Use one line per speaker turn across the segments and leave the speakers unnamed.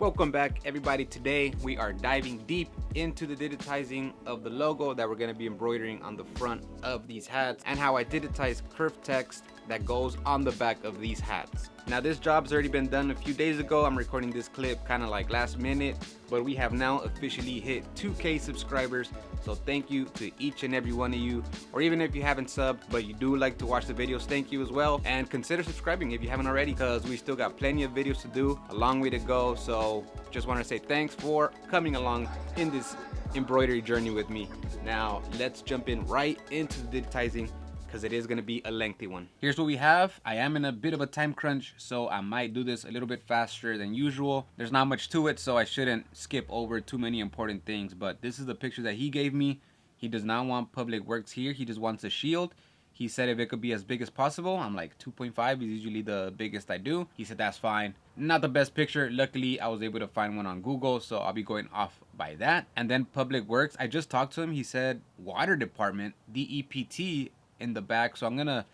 Welcome back, everybody. Today we are diving deep into the digitizing of the logo that we're going to be embroidering on the front of these hats and how I digitize curved text that goes on the back of these hats. Now this job's already been done a few days ago. I'm recording this clip kind of like last minute, but we have now officially hit 2K subscribers. So thank you to each and every one of you, or even if you haven't subbed but you do like to watch the videos, thank you as well. And consider subscribing if you haven't already, because we still got plenty of videos to do, a long way to go. So just want to say thanks for coming along in this embroidery journey with me. Now let's jump in right into the digitizing, because it is going to be a lengthy one. Here's what we have. I am in a bit of a time crunch, so I might do this a little bit faster than usual. There's not much to it, so I shouldn't skip over too many important things, but this is the picture that he gave me. He does not want public works here. He just wants a shield. He said if it could be as big as possible. I'm like 2.5 is usually the biggest I do. He said that's fine. Not the best picture. Luckily, I was able to find one on Google, so I'll be going off by that. And then public works, I just talked to him. He said water department, DEPT, in the back, so I'm gonna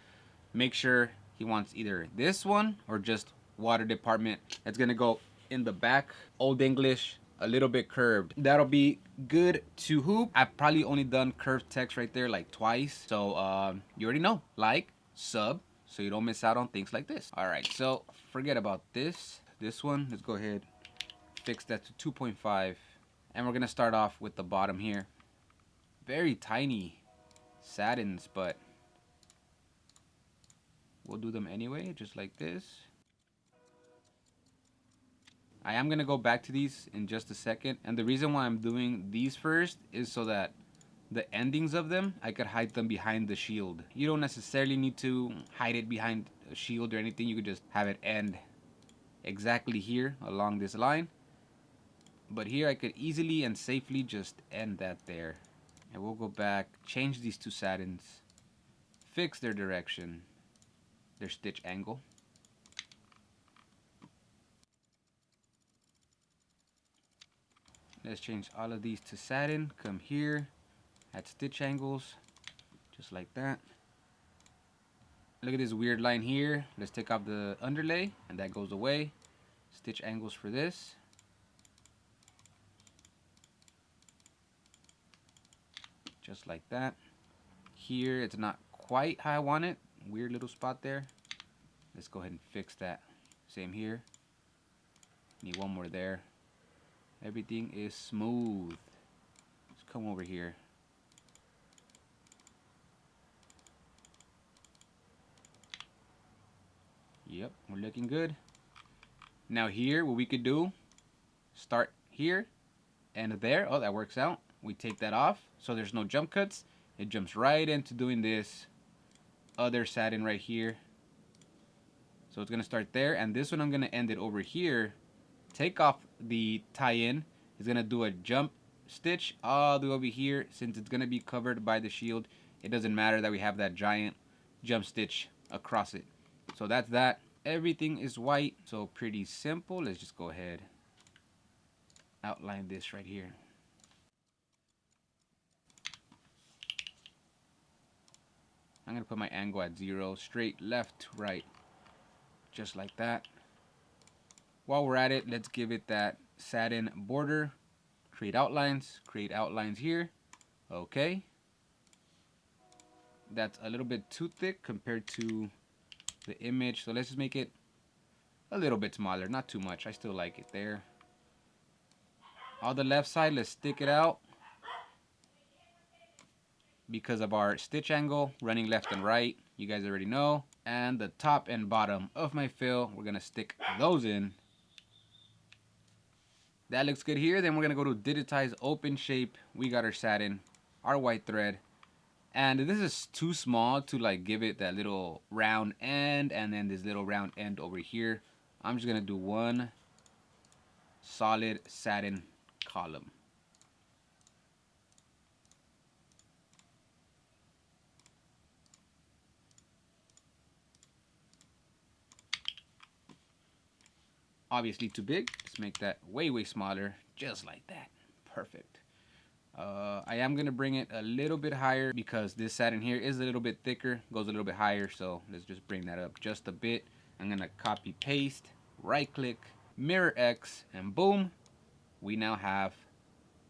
make sure he wants either this one or just water department. It's gonna go in the back. Old English, a little bit curved. That'll be good to hoop. I've probably only done curved text right there like twice, so you already know, like, sub, so you don't miss out on things like this. All right, so forget about this one. Let's go ahead, fix that to 2.5, and we're gonna start off with the bottom here. Very tiny satins, but we'll do them anyway, just like this. I am gonna go back to these in just a second, and the reason why I'm doing these first is so that the endings of them, I could hide them behind the shield. You don't necessarily need to hide it behind a shield or anything. You could just have it end exactly here along this line, but here I could easily and safely just end that there. And we'll go back, change these two satins, fix their direction, their stitch angle. Let's change all of these to satin. Come here, add stitch angles, just like that. Look at this weird line here. Let's take off the underlay, and that goes away. Stitch angles for this. Just like that. Here, it's not quite how I want it. Weird little spot there. Let's go ahead and fix that. Same here. Need one more there. Everything is smooth. Let's come over here. Yep, we're looking good. Now here, what we could do, start here and there. Oh, that works out. We take that off, so there's no jump cuts. It jumps right into doing this other satin right here. So it's gonna start there, and this one I'm gonna end it over here. Take off the tie-in. It's gonna do a jump stitch all the way over here. Since it's gonna be covered by the shield, it doesn't matter that we have that giant jump stitch across it. So that's that. Everything is white, so pretty simple. Let's just go ahead, outline this right here. I'm gonna put my angle at 0, straight left to right, just like that. While we're at it, let's give it that satin border. Create outlines here. Okay. That's a little bit too thick compared to the image, so let's just make it a little bit smaller, not too much. I still like it there. On the left side, let's stick it out because of our stitch angle running left and right. You guys already know. And the top and bottom of my fill, we're gonna stick those in. That looks good here. Then we're gonna go to digitize open shape. We got our satin, our white thread, and this is too small to like give it that little round end and then this little round end over here. I'm just gonna do one solid satin column. Obviously too big. Let's make that way smaller, just like that. Perfect. I am gonna bring it a little bit higher because this satin here is a little bit thicker, goes a little bit higher, so let's just bring that up just a bit. I'm gonna copy paste, right click, mirror X, and boom, we now have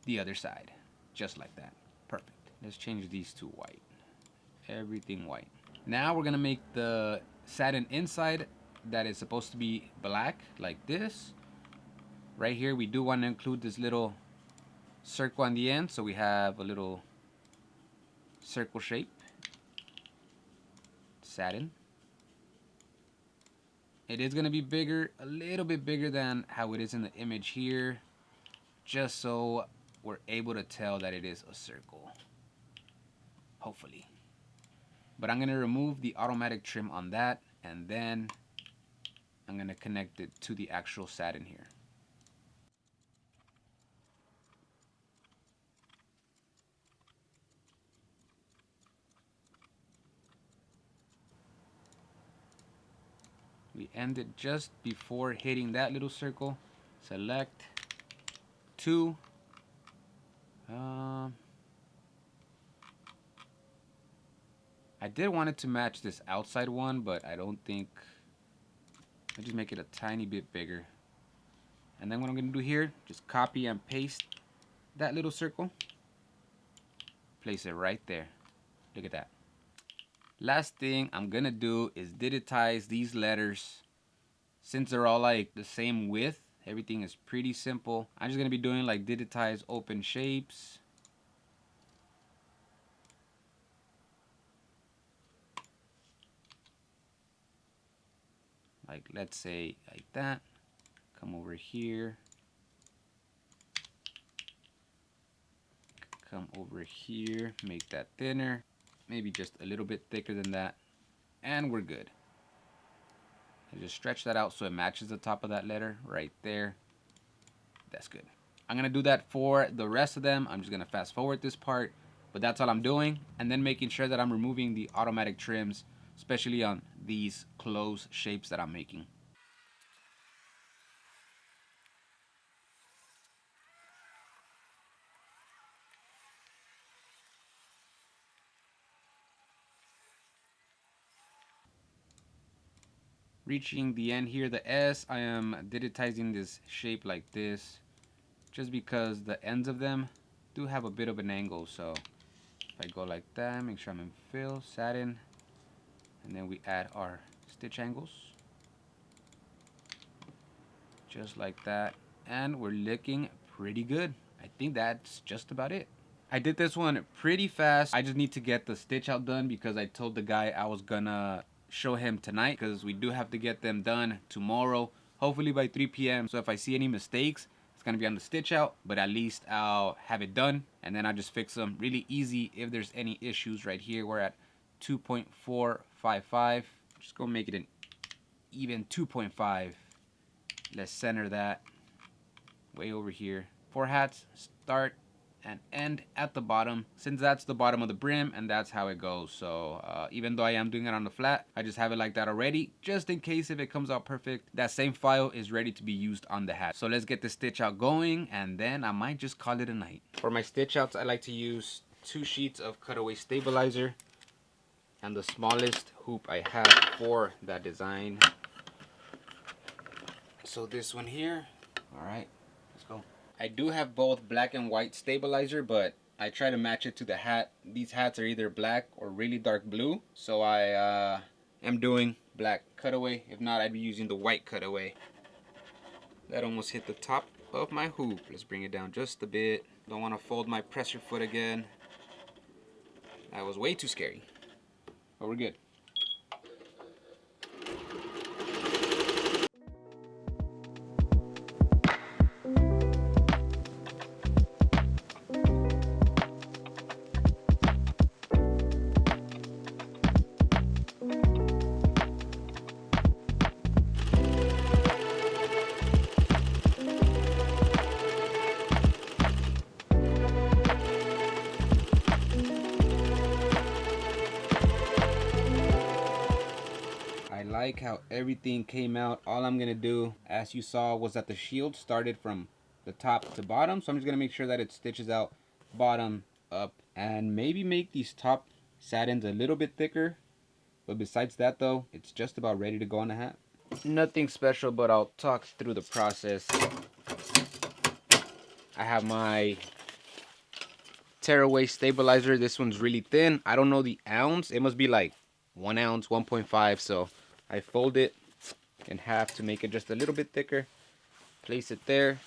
the other side, just like that. Perfect. Let's change these to white. Everything white. Now we're gonna make the satin inside that is supposed to be black, like this. Right here, we do want to include this little circle on the end, so we have a little circle shape. Satin. It is gonna be bigger, a little bit bigger than how it is in the image here, just so we're able to tell that it is a circle. Hopefully. But I'm gonna remove the automatic trim on that, and then I'm gonna connect it to the actual satin here. We end it just before hitting that little circle. Select 2. I did want it to match this outside one, but I don't think. I'll just make it a tiny bit bigger. And then what I'm gonna do here, just copy and paste that little circle. Place it right there. Look at that. Last thing I'm gonna do is digitize these letters. Since they're all like the same width, everything is pretty simple. I'm just gonna be doing like digitize open shapes. Like, let's say like that. Come over here. Come over here, make that thinner. Maybe just a little bit thicker than that. And we're good. And just stretch that out so it matches the top of that letter right there. That's good. I'm gonna do that for the rest of them. I'm just gonna fast forward this part, but that's all I'm doing. And then making sure that I'm removing the automatic trims, especially on these closed shapes that I'm making. Reaching the end here, the S, I am digitizing this shape like this, just because the ends of them do have a bit of an angle. So if I go like that, make sure I'm in fill, satin, and then we add our stitch angles. Just like that. And we're looking pretty good. I think that's just about it. I did this one pretty fast. I just need to get the stitch out done because I told the guy I was gonna show him tonight, because we do have to get them done tomorrow, hopefully by 3 p.m. So if I see any mistakes, it's gonna be on the stitch out, but at least I'll have it done, and then I'll just fix them really easy if there's any issues. Right here we're at 2.455. Just gonna make it an even 2.5. Let's center that way over here. 4 hats, start and end at the bottom, since that's the bottom of the brim and that's how it goes. So even though I am doing it on the flat, I just have it like that already, just in case if it comes out perfect, that same file is ready to be used on the hat. So let's get the stitch out going, and then I might just call it a night. For my stitch outs, I like to use 2 sheets of Cutaway stabilizer and the smallest hoop I have for that design. So this one here. All right, let's go. I do have both black and white stabilizer, but I try to match it to the hat. These hats are either black or really dark blue, so I am doing black Cutaway. If not, I'd be using the white Cutaway. That almost hit the top of my hoop. Let's bring it down just a bit. Don't want to fold my presser foot again. That was way too scary, but we're good. Like how everything came out. All I'm gonna do, as you saw, was that the shield started from the top to bottom, so I'm just gonna make sure that it stitches out bottom up, and maybe make these top satins a little bit thicker. But besides that though, it's just about ready to go on the hat. Nothing special, but I'll talk through the process. I have my tearaway stabilizer. This one's really thin. I don't know the ounce. It must be like 1 ounce, 1.5. So I fold it in half to make it just a little bit thicker. Place it there.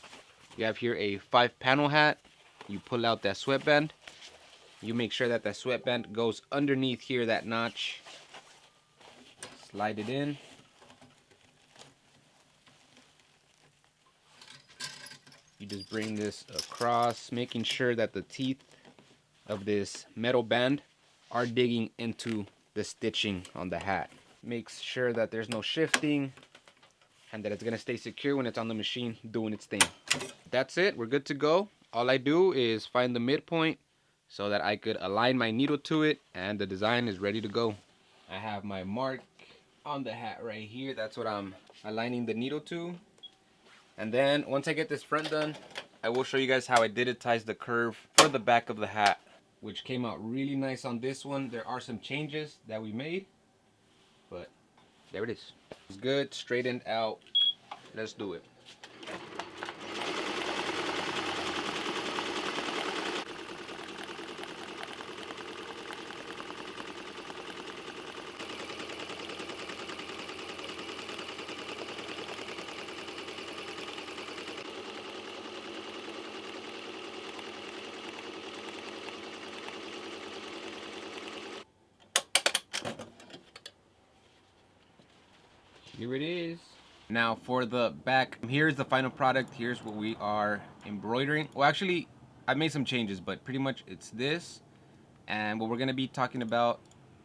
You have here a 5-panel hat. You pull out that sweatband. You make sure that sweatband goes underneath here, that notch. Slide it in. You just bring this across, making sure that the teeth of this metal band are digging into the stitching on the hat. Makes sure that there's no shifting and that it's gonna stay secure when it's on the machine doing its thing. That's it, we're good to go. All I do is find the midpoint so that I could align my needle to it, and the design is ready to go. I have my mark on the hat right here. That's what I'm aligning the needle to. And then once I get this front done, I will show you guys how I digitize the curve for the back of the hat, which came out really nice on this one. There are some changes that we made, but there it is. It's good, straightened out. Let's do it. Here it is. Now for the back, here's the final product. Here's what we are embroidering. Well, actually, I made some changes, but pretty much it's this. And what we're gonna be talking about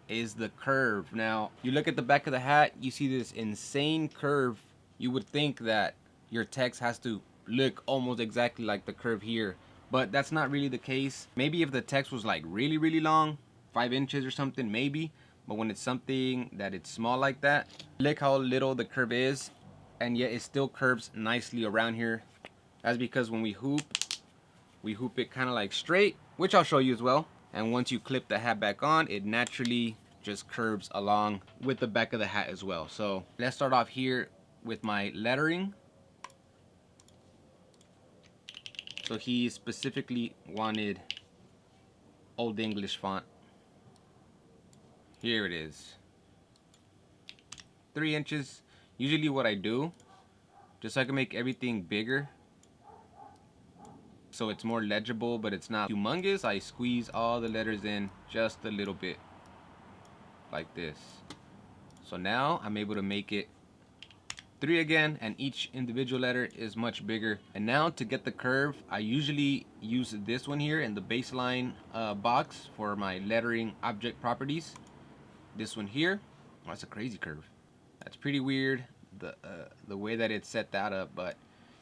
is the curve. Now, you look at the back of the hat, you see this insane curve. You would think that your text has to look almost exactly like the curve here, but that's not really the case. Maybe if the text was like really, really long, 5 inches or something, maybe. But when it's something that it's small like that, look how little the curve is, and yet it still curves nicely around here. That's because when we hoop it kind of like straight, which I'll show you as well. And once you clip the hat back on, it naturally just curves along with the back of the hat as well. So let's start off here with my lettering. So he specifically wanted Old English font. Here it is. 3 inches. Usually what I do, just so I can make everything bigger, so it's more legible, but it's not humongous, I squeeze all the letters in just a little bit, like this. So now I'm able to make it 3 again, and each individual letter is much bigger. And now to get the curve, I usually use this one here in the baseline box for my lettering object properties. This one here, oh, that's a crazy curve. That's pretty weird, the way that it set that up, but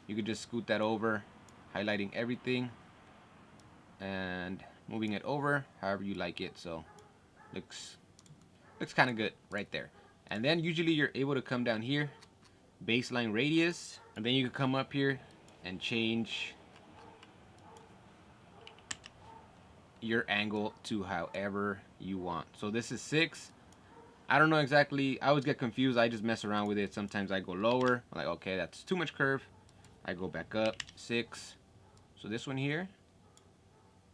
you could just scoot that over, highlighting everything and moving it over however you like it. So looks kind of good right there. And then usually you're able to come down here, baseline radius, and then you can come up here and change your angle to however you want. So this is 6. I don't know exactly, I always get confused. I just mess around with it. Sometimes I go lower, I'm like, okay, that's too much curve. I go back up, 6. So this one here,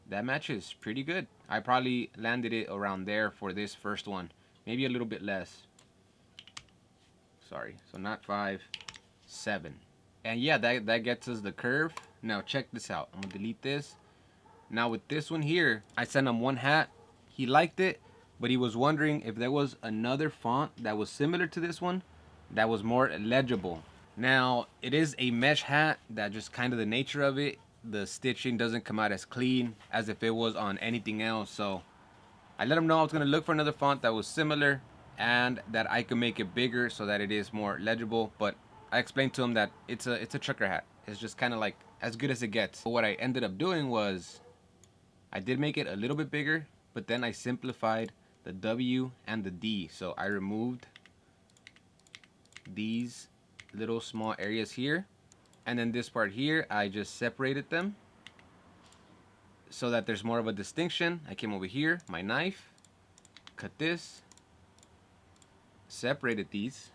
that matches pretty good. I probably landed it around there for this first one, maybe a little bit less. Sorry, so not 5, 7. And yeah, that gets us the curve. Now check this out. I'm gonna delete this. Now with this one here, I sent him one hat. He liked it, but he was wondering if there was another font that was similar to this one that was more legible. Now it is a mesh hat, that just kind of the nature of it. The stitching doesn't come out as clean as if it was on anything else. So I let him know I was gonna look for another font that was similar and that I could make it bigger so that it is more legible. But I explained to him that it's a trucker hat. It's just kind of like as good as it gets. But what I ended up doing was I did make it a little bit bigger, but then I simplified the W and the D. So I removed these little small areas here, and then this part here I just separated them so that there's more of a distinction. I came over here, my knife, cut this, separated these,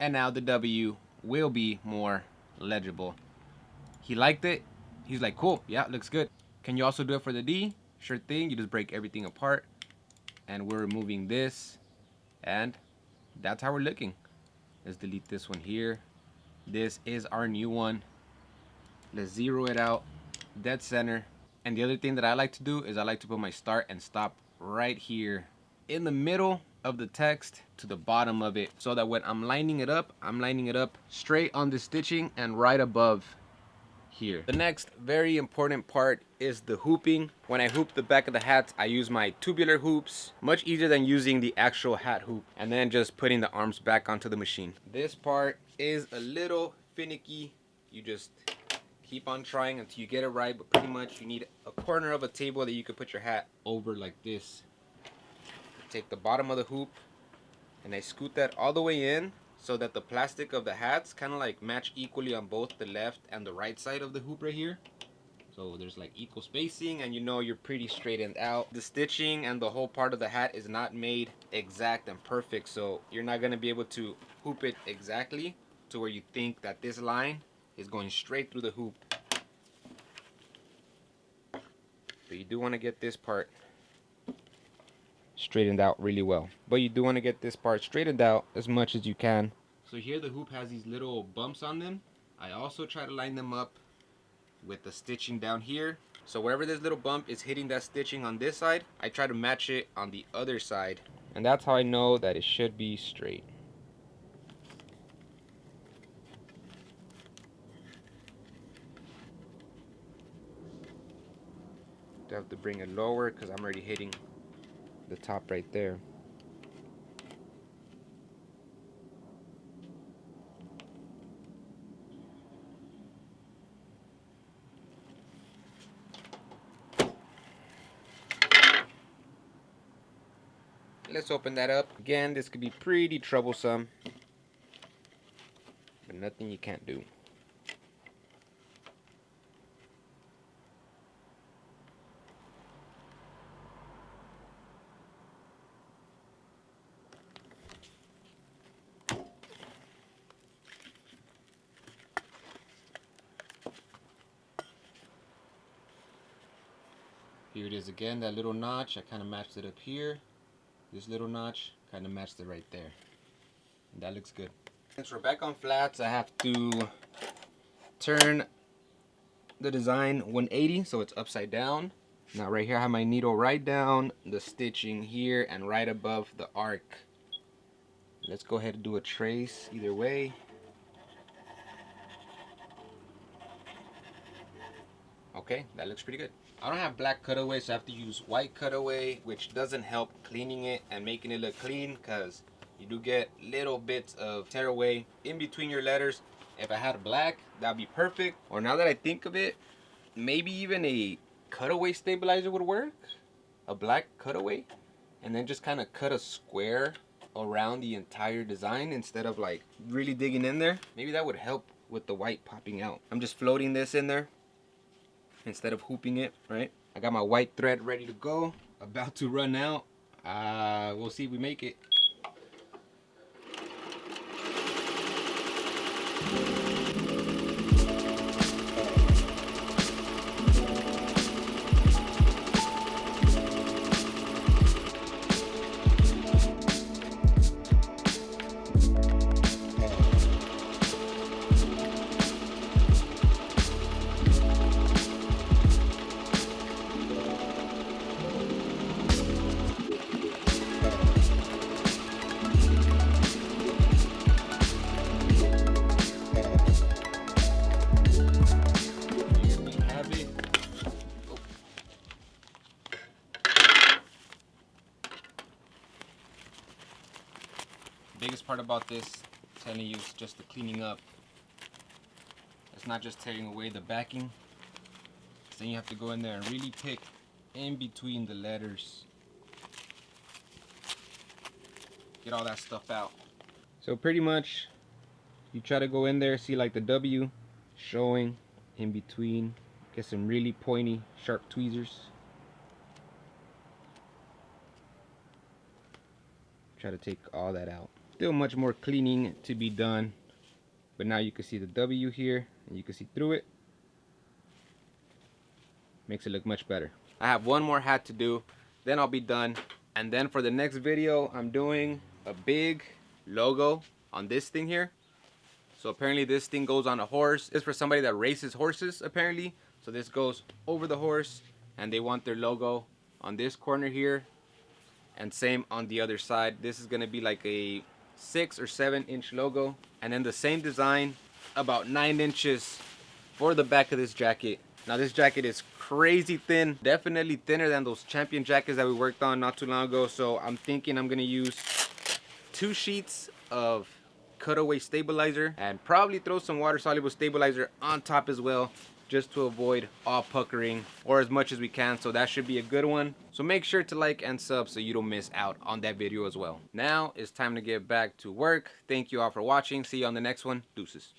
And now the W will be more legible. He liked it. He's like, cool, yeah, looks good. Can you also do it for the D? Sure thing. You just break everything apart. And we're removing this. And that's how we're looking. Let's delete this one here. This is our new one. Let's zero it out. Dead center. And the other thing that I like to do is I like to put my start and stop right here in the middle of the text to the bottom of it, so that when I'm lining it up straight on the stitching and right above here. The next very important part is the hooping. When I hoop the back of the hats, I use my tubular hoops, much easier than using the actual hat hoop, and then just putting the arms back onto the machine. This part is a little finicky. You just keep on trying until you get it right, but pretty much you need a corner of a table that you could put your hat over like this. Take the bottom of the hoop and I scoot that all the way in so that the plastic of the hats kind of like match equally on both the left and the right side of the hoop right here. So there's like equal spacing, and you know you're pretty straightened out. The stitching and the whole part of the hat is not made exact and perfect, so you're not going to be able to hoop it exactly to where you think that this line is going straight through the hoop. But you do want to get this part straightened out really well. But you do want to get this part straightened out as much as you can. So here the hoop has these little bumps on them. I also try to line them up with the stitching down here. So wherever this little bump is hitting that stitching on this side, I try to match it on the other side. And that's how I know that it should be straight. I have to bring it lower because I'm already hitting the top right there. Let's open that up. Again, this could be pretty troublesome, but nothing you can't do. Here it is again, that little notch. I kind of matched it up here. This little notch kind of matched it right there. And that looks good. Since we're back on flats, I have to turn the design 180 so it's upside down. Now right here I have my needle right down the stitching here and right above the arc. Let's go ahead and do a trace either way. Okay, that looks pretty good. I don't have black cutaway, so I have to use white cutaway, which doesn't help cleaning it and making it look clean, because you do get little bits of tear away in between your letters. If I had black, that'd be perfect. Or now that I think of it, maybe even a cutaway stabilizer would work. A black cutaway, and then just kind of cut a square around the entire design instead of like really digging in there. Maybe that would help with the white popping out. I'm just floating this in there instead of hooping it, right? I got my white thread ready to go, about to run out. We'll see if we make it. Biggest part about this, I'm telling you, is just the cleaning up. It's not just tearing away the backing. Then you have to go in there and really pick in between the letters. Get all that stuff out. So pretty much, you try to go in there, see like the W showing in between. Get some really pointy, sharp tweezers. Try to take all that out. Still much more cleaning to be done, but now you can see the W here and you can see through it. Makes it look much better. I have one more hat to do, then I'll be done. And then for the next video, I'm doing a big logo on this thing here. So apparently this thing goes on a horse. It's for somebody that races horses apparently. So this goes over the horse and they want their logo on this corner here. And same on the other side. This is gonna be like a 6 or 7 inch logo. And then the same design, about 9 inches for the back of this jacket. Now this jacket is crazy thin, definitely thinner than those Champion jackets that we worked on not too long ago. So I'm thinking I'm gonna use 2 sheets of Cutaway stabilizer and probably throw some water soluble stabilizer on top as well, just to avoid all puckering, or as much as we can. So that should be a good one. So make sure to like and sub so you don't miss out on that video as well. Now it's time to get back to work. Thank you all for watching. See you on the next one. Deuces.